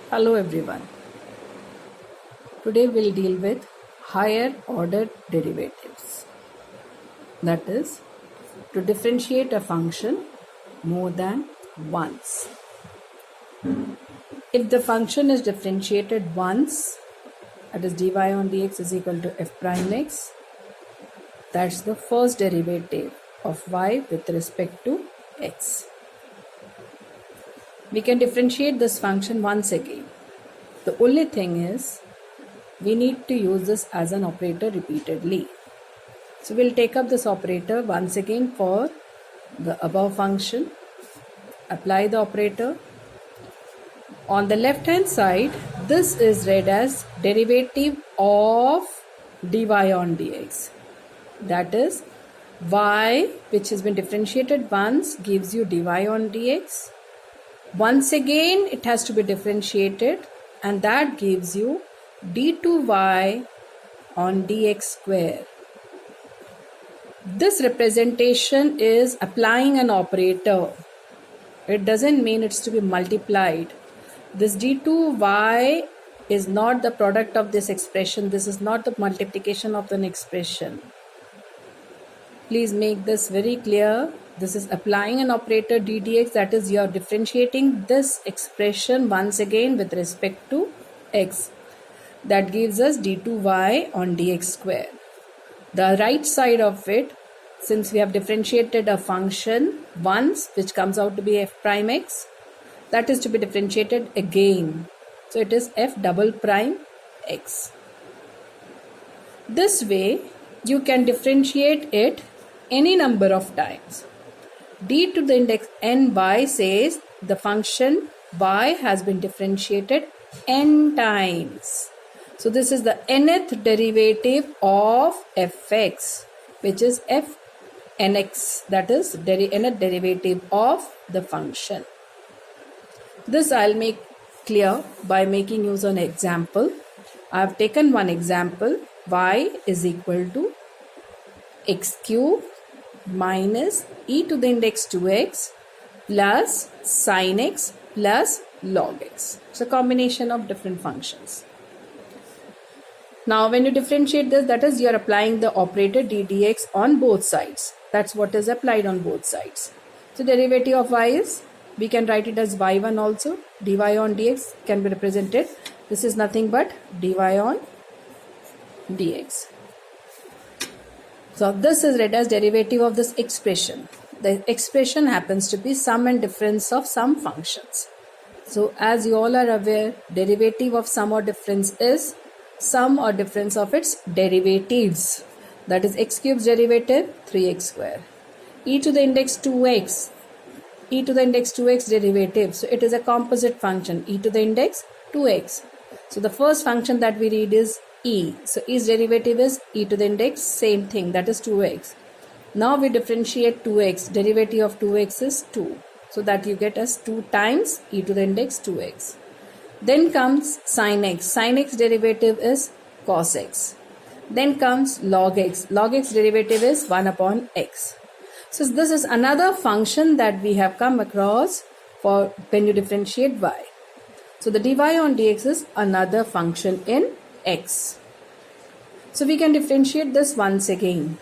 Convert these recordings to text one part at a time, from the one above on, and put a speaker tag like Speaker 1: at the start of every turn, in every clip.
Speaker 1: Hello everyone. Today we'll deal with higher order derivatives. That is, to differentiate a function more than once. If the function is differentiated once, that is dy on dx is equal to f prime x, that's the first derivative of y with respect to x. We can differentiate this function once again. The only thing is, we need to use this as an operator repeatedly. So we'll take up this operator once again for the above function. Apply the operator. On the left hand side, this is read as derivative of dy on dx. That is, y which has been differentiated once gives you dy on dx. Once again it has to be differentiated, and that gives you d2y on dx square. This representation is applying an operator. It doesn't mean it's to be multiplied. This d2y is not the product of this expression. This is not the multiplication of an expression. Please make this very clear. This is applying an operator ddx, that is, you are differentiating this expression once again with respect to x. That gives us d2y on dx square. The right side of it, since we have differentiated a function once which comes out to be f prime x, that is to be differentiated again. So it is f double prime x. This way you can differentiate it any number of times. D to the index n by says the function y has been differentiated n times. So this is the nth derivative of fx, which is f nx, that is nth derivative of the function. This I'll make clear by making use of an example. I have taken one example. Y is equal to x cube minus e to the index 2x plus sin x plus log x. It's a combination of different functions. Now when you differentiate this, that is, you are applying the operator ddx on both sides. That's what is applied on both sides. So derivative of y is, we can write it as y1 also. Dy on dx can be represented. This is nothing but dy on dx. So this is read as derivative of this expression. The expression happens to be sum and difference of some functions. So as you all are aware, derivative of sum or difference is sum or difference of its derivatives. That is x cube's derivative 3x square. E to the index 2x. E to the index 2x derivative. So it is a composite function. E to the index 2x. So the first function that we read is e. So e's derivative is e to the index, same thing, that is 2x. Now we differentiate 2x. Derivative of 2x is 2. So that you get as 2 times e to the index 2x. Then comes sin x. Sin x derivative is cos x. Then comes log x. Log x derivative is 1 upon x. So this is another function that we have come across for when you differentiate y. So the dy on dx is another function in x. So we can differentiate this once again.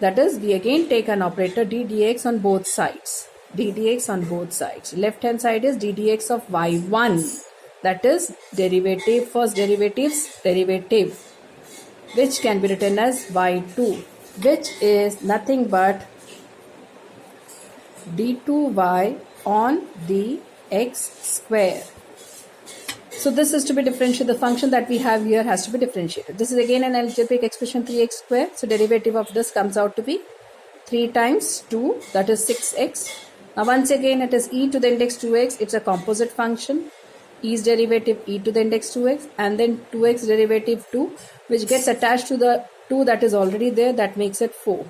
Speaker 1: That is, we again take an operator ddx on both sides. ddx on both sides. Left hand side is ddx of y1. That is derivative, first derivative's derivative, which can be written as y2, which is nothing but d2y on dx square. So this is to be differentiated. The function that we have here has to be differentiated. This is again an algebraic expression 3x square. So derivative of this comes out to be 3 times 2, that is 6x. Now once again it is e to the index 2x. It's a composite function. E's derivative e to the index 2x, and then 2x derivative 2, which gets attached to the 2 that is already there. That makes it 4.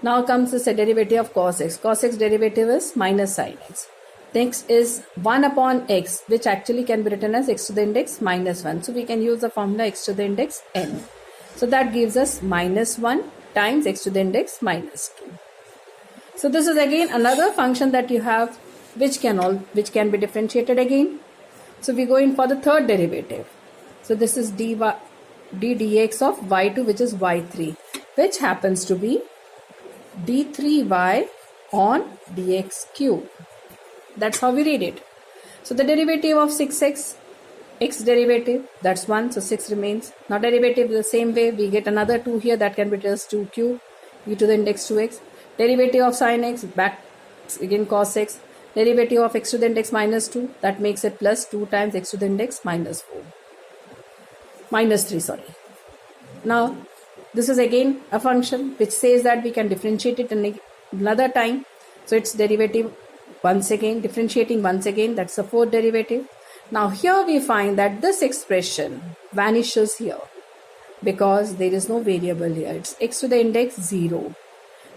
Speaker 1: Now comes the derivative of cos x. Cos x derivative is minus sin x. Next is 1 upon x, which actually can be written as x to the index minus 1. So we can use the formula x to the index n. So that gives us minus 1 times x to the index minus 2. So this is again another function that you have which can be differentiated again. So we go in for the third derivative. So this is d dx of y2, which is y3, which happens to be d3y on dx cube. That's how we read it. So the derivative of 6x, x derivative, that's 1, so 6 remains. Now derivative the same way, we get another 2 here, that can be just 2 cube, e to the index 2x. Derivative of sin x, back again cos x. Derivative of x to the index minus 2, that makes it plus 2 times x to the index minus 4. Minus 3, sorry. Now, this is again a function which says that we can differentiate it in another time. So, its derivative once again, differentiating once again, that's the fourth derivative. Now, here we find that this expression vanishes here because there is no variable here. It's x to the index 0.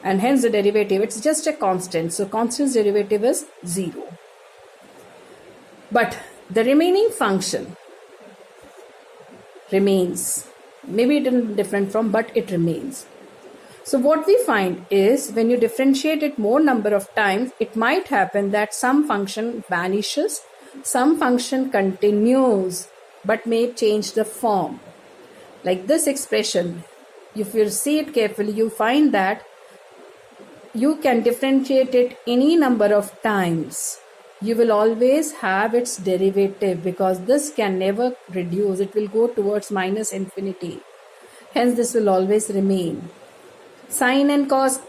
Speaker 1: And hence the derivative, it's just a constant. So, constant's derivative is 0. But the remaining function remains. Maybe it is different from, but it remains. So what we find is when you differentiate it more number of times, it might happen that some function vanishes, some function continues, but may change the form. Like this expression, if you see it carefully, you find that you can differentiate it any number of times. You will always have its derivative because this can never reduce. It will go towards minus infinity. Hence, this will always remain. Sine and cos,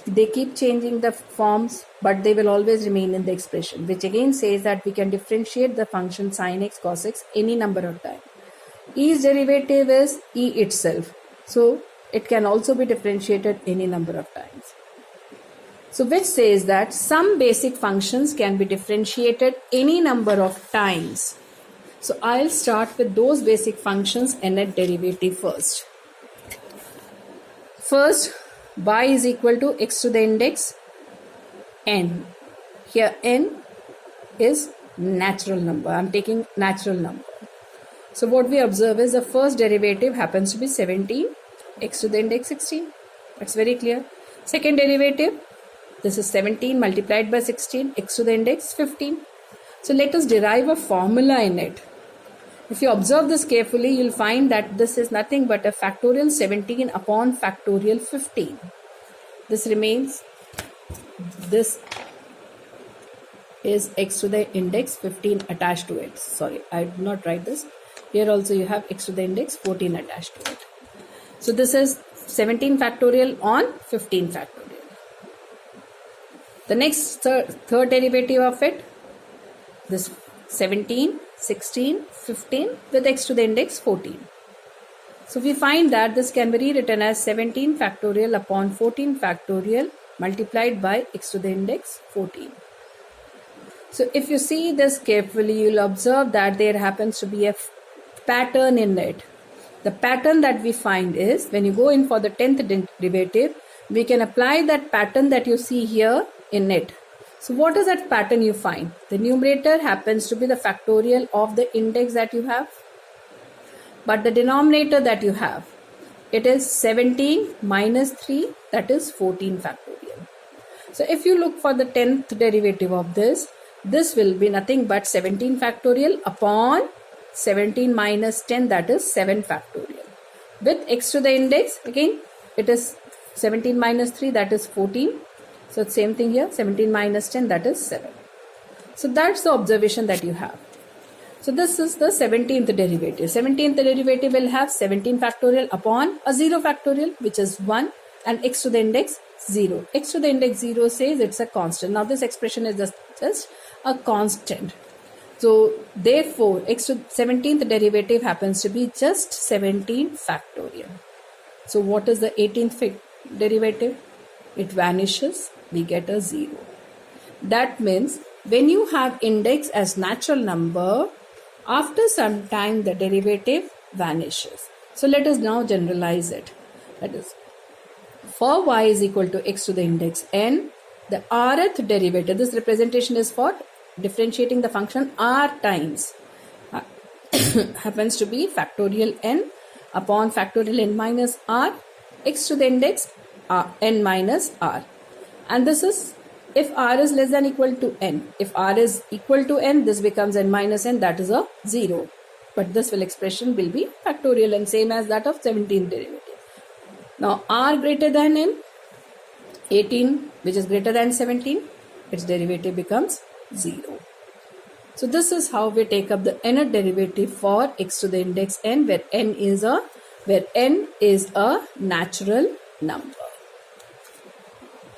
Speaker 1: they keep changing the forms, but they will always remain in the expression, which again says that we can differentiate the function sine x, cos x any number of times. E's derivative is e itself. So, it can also be differentiated any number of times. So which says that some basic functions can be differentiated any number of times. So I'll start with those basic functions and a derivative first. First, y is equal to x to the index n. Here n is natural number. I'm taking natural number. So what we observe is the first derivative happens to be 17, x to the index 16. That's very clear. Second derivative, this is 17 multiplied by 16, x to the index 15. So let us derive a formula in it. If you observe this carefully, you'll find that this is nothing but a factorial 17 upon factorial 15. This remains. This is x to the index 15 attached to it. Sorry, I did not write this. Here also you have x to the index 14 attached to it. So this is 17 factorial on 15 factorial. The next third derivative of it, this 17, 16, 15 with x to the index 14. So we find that this can be rewritten as 17 factorial upon 14 factorial multiplied by x to the index 14. So if you see this carefully, you'll observe that there happens to be a pattern in it. The pattern that we find is when you go in for the 10th derivative, we can apply that pattern that you see here in it. So what is that pattern you find? The numerator happens to be the factorial of the index that you have, but the denominator that you have, it is 17 minus 3, that is 14 factorial. So if you look for the 10th derivative of this will be nothing but 17 factorial upon 17 minus 10, that is 7 factorial. With x to the index, again it is 17 minus 3, that is 14. So same thing here, 17 minus 10, that is 7. So that's the observation that you have. So this is the 17th derivative. 17th derivative will have 17 factorial upon a 0 factorial, which is 1, and x to the index 0. X to the index 0 says it's a constant. Now this expression is just a constant. So therefore, x to 17th derivative happens to be just 17 factorial. So what is the 18th derivative? It vanishes. We get a 0. That means when you have index as natural number, after some time the derivative vanishes. So let us now generalize it. That is, for y is equal to x to the index n, the rth derivative, this representation is for differentiating the function r times, happens to be factorial n upon factorial n minus r, x to the index n minus r. And this is If r is less than equal to n, if r is equal to n, this becomes n minus n, that is a 0. But this expression will be factorial and same as that of 17th derivative. Now r greater than n, 18 which is greater than 17, its derivative becomes 0. So this is how we take up the nth derivative for x to the index n, where n is a natural number.